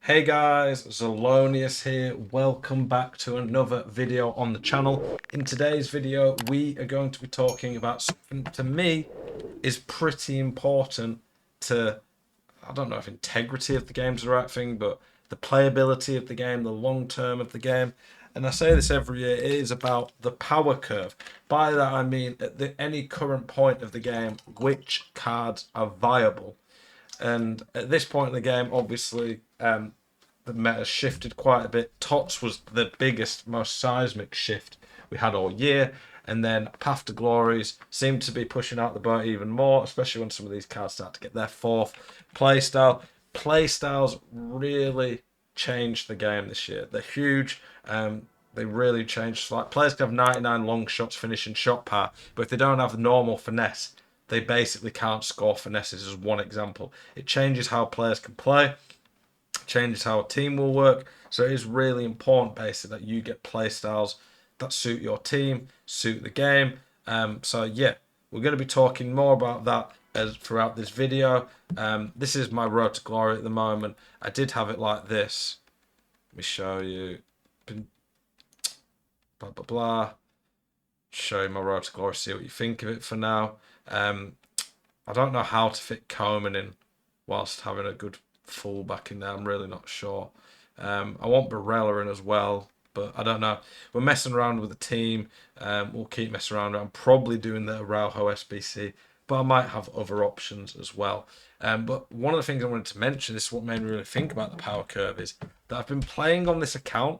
Hey guys, Zelonius here. Welcome back to another video on the channel. In today's video, we are going to be talking about something to me is pretty important to, I don't know if integrity of the game is the right thing, but the playability of the game, the long term of the game. And I say this every year, it is about the power curve. By that I mean at any current point of the game, which cards are viable. And at this point in the game, obviously, the meta shifted quite a bit. TOTS was the biggest, most seismic shift we had all year. And then Path to Glories seemed to be pushing out the boat even more, especially when some of these cards start to get their fourth playstyle. Playstyles really changed the game this year. They're huge. They really changed. Like players can have 99 long shots finishing shot power, but if they don't have the normal finesse, they basically can't score finesses. As one example, it changes how players can play, changes how a team will work. So it is really important, basically, that you get play styles that suit your team, suit the game. So yeah, we're going to be talking more about that as throughout this video. This is my road to glory at the moment. I did have it like this. Let me show you. Blah blah blah. Show you my road to glory. See what you think of it for now. I don't know how to fit Coleman in whilst having a good fullback in there. I'm really not sure. I want Barella in as well, but I don't know. We're messing around with the team. We'll keep messing around. I'm probably doing the Araujo SBC, but I might have other options as well. But one of the things I wanted to mention, this is what made me really think about the power curve, is that I've been playing on this account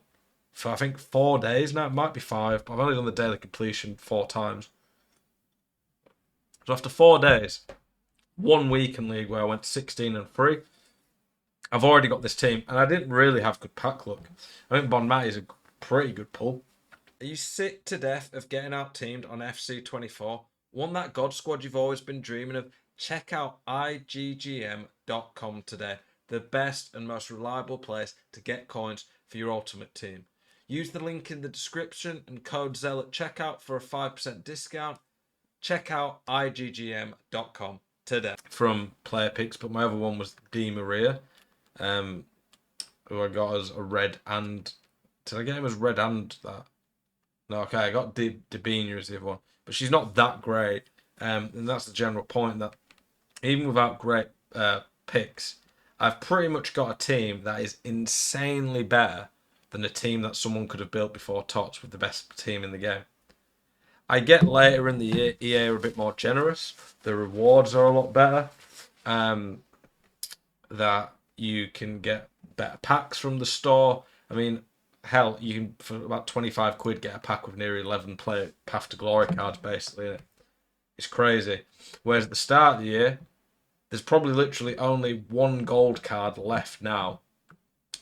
for I think 4 days now. It might be 5, but I've only done the daily completion 4 times. So after 4 days, 1 week in league where I went 16-3, I've already got this team, and I didn't really have good pack luck. I think Bonmati is a pretty good pull. Are you sick to death of getting out teamed on FC24? Want that God squad you've always been dreaming of? Check out iggm.com today, the best and most reliable place to get coins for your ultimate team. Use the link in the description and code ZEL at checkout for a 5% discount. Check out iggm.com today. From player picks, but my other one was Di Maria, who I got as a red and... Did I get him as red and that? No, okay, I got Debina as the other one. But she's not that great. And that's the general point, that even without great picks, I've pretty much got a team that is insanely better than a team that someone could have built before TOTS with the best team in the game. I get later in the year, EA are a bit more generous. The rewards are a lot better. That you can get better packs from the store. I mean, hell, you can, for about 25 quid, get a pack with nearly 11 player Path to Glory cards, basically. It's crazy. Whereas at the start of the year, there's probably literally only one gold card left now.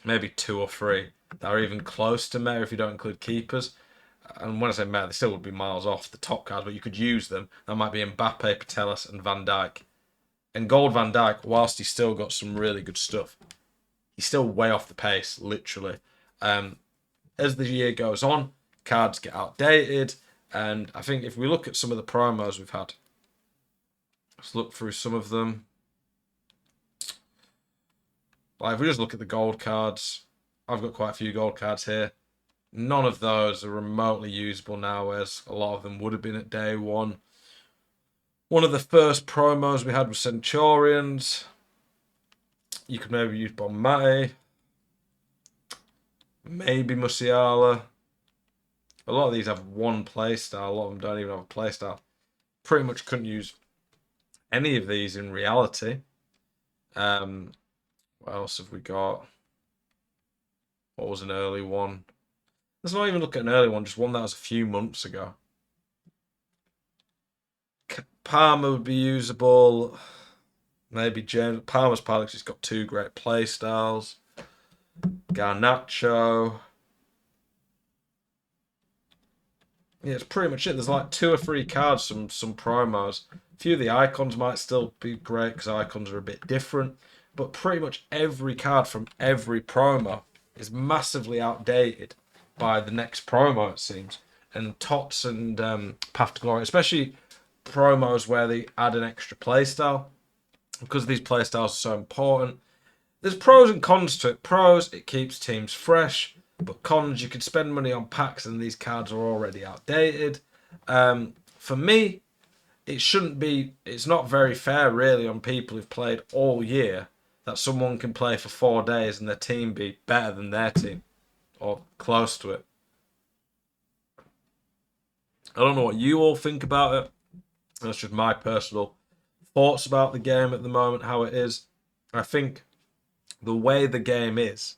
Maybe 2 or 3 that are even close to meta if you don't include keepers. And when I say meta, they still would be miles off the top cards, but you could use them. That might be Mbappe, Patelis, and Van Dijk. And Gold Van Dijk, whilst he's still got some really good stuff, he's still way off the pace, literally. As the year goes on, cards get outdated, and I think if we look at some of the promos we've had, let's look through some of them. Like if we just look at the gold cards, I've got quite a few gold cards here. None of those are remotely usable now, whereas a lot of them would have been at day one. One of the first promos we had was Centurions. You could maybe use Bonmati. Maybe Musiala. A lot of these have one playstyle. A lot of them don't even have a playstyle. Pretty much couldn't use any of these in reality. What else have we got? What was an early one? Let's not even look at an early one, just one that was a few months ago. Palmer would be usable. Maybe James Palmer's Palix has got 2 great play styles. Garnacho. Yeah, it's pretty much it. There's like 2 or 3 cards from some promos. A few of the icons might still be great because icons are a bit different. But pretty much every card from every promo is massively outdated by the next promo, it seems. And TOTS and Path to Glory, especially promos where they add an extra playstyle, because these playstyles are so important, there's pros and cons to it. Pros, it keeps teams fresh, but cons, you can spend money on packs and these cards are already outdated. For me, it shouldn't be. It's not very fair, really, on people who've played all year that someone can play for 4 days and their team be better than their team or close to it. I don't know what you all think about it. That's just my personal thoughts about the game at the moment, how it is. I think the way the game is,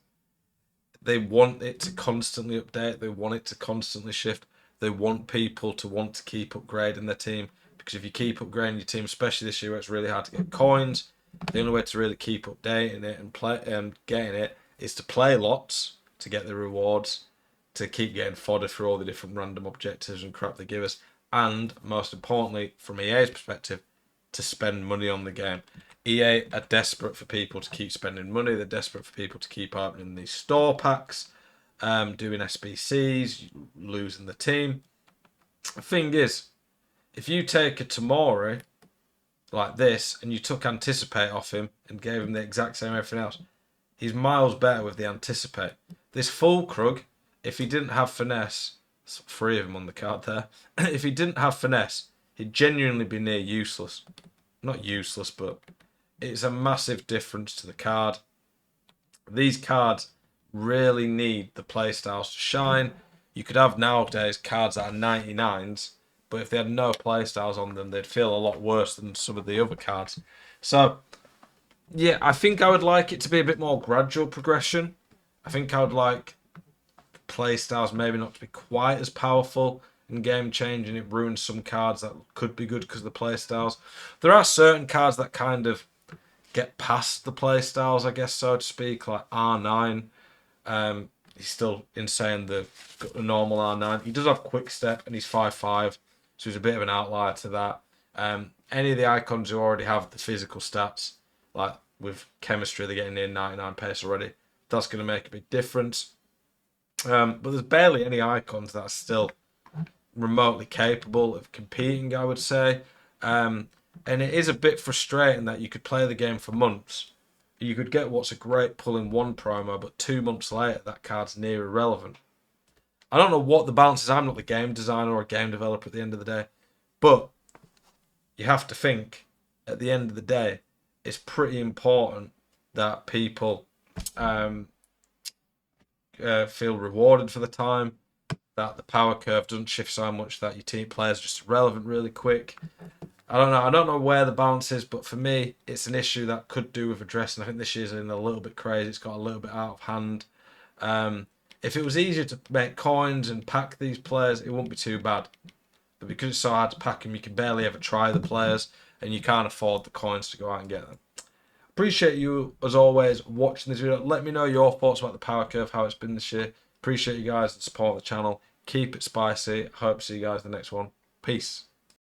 they want it to constantly update. They want it to constantly shift. They want people to want to keep upgrading their team, because if you keep upgrading your team, especially this year where it's really hard to get coins, the only way to really keep updating it and play and getting it is to play lots to get the rewards, to keep getting fodder for all the different random objectives and crap they give us, and most importantly, from EA's perspective, to spend money on the game. EA are desperate for people to keep spending money. They're desperate for people to keep opening these store packs, doing SBCs, losing the team. The thing is, if you take a Tamori like this and you took Anticipate off him and gave him the exact same everything else, he's miles better with the Anticipate. This Fulkrug, if he didn't have Finesse, three of them on the card there, if he didn't have Finesse, he'd genuinely be near useless. Not useless, but it's a massive difference to the card. These cards really need the playstyles to shine. You could have nowadays cards that are 99s, but if they had no playstyles on them, they'd feel a lot worse than some of the other cards. So, yeah, I think I would like it to be a bit more gradual progression. I think I would like playstyles maybe not to be quite as powerful and game changing. It ruins some cards that could be good because of the playstyles. There are certain cards that kind of get past the playstyles, I guess, so to speak, like R9. He's still insane, the normal R9. He does have quick step and he's 5'5", so he's a bit of an outlier to that. Any of the icons who already have the physical stats, like with chemistry, they're getting near 99 pace already. That's going to make a big difference. But there's barely any icons that are still remotely capable of competing, I would say. And it is a bit frustrating that you could play the game for months. You could get what's a great pull-in-one promo, but 2 months later, that card's near irrelevant. I don't know what the balance is. I'm not the game designer or game developer at the end of the day. But you have to think, at the end of the day, it's pretty important that people feel rewarded for the time, that the power curve doesn't shift so much that your team players are just irrelevant really quick. I don't know. I don't know where the balance is, but for me, it's an issue that could do with addressing. I think this year's in a little bit crazy. It's got a little bit out of hand. If it was easier to make coins and pack these players, it wouldn't be too bad. But because it's so hard to pack them, you can barely ever try the players, and you can't afford the coins to go out and get them. Appreciate you, as always, watching this video. Let me know your thoughts about the power curve, how it's been this year. Appreciate you guys that support the channel. Keep it spicy. Hope to see you guys in the next one. Peace.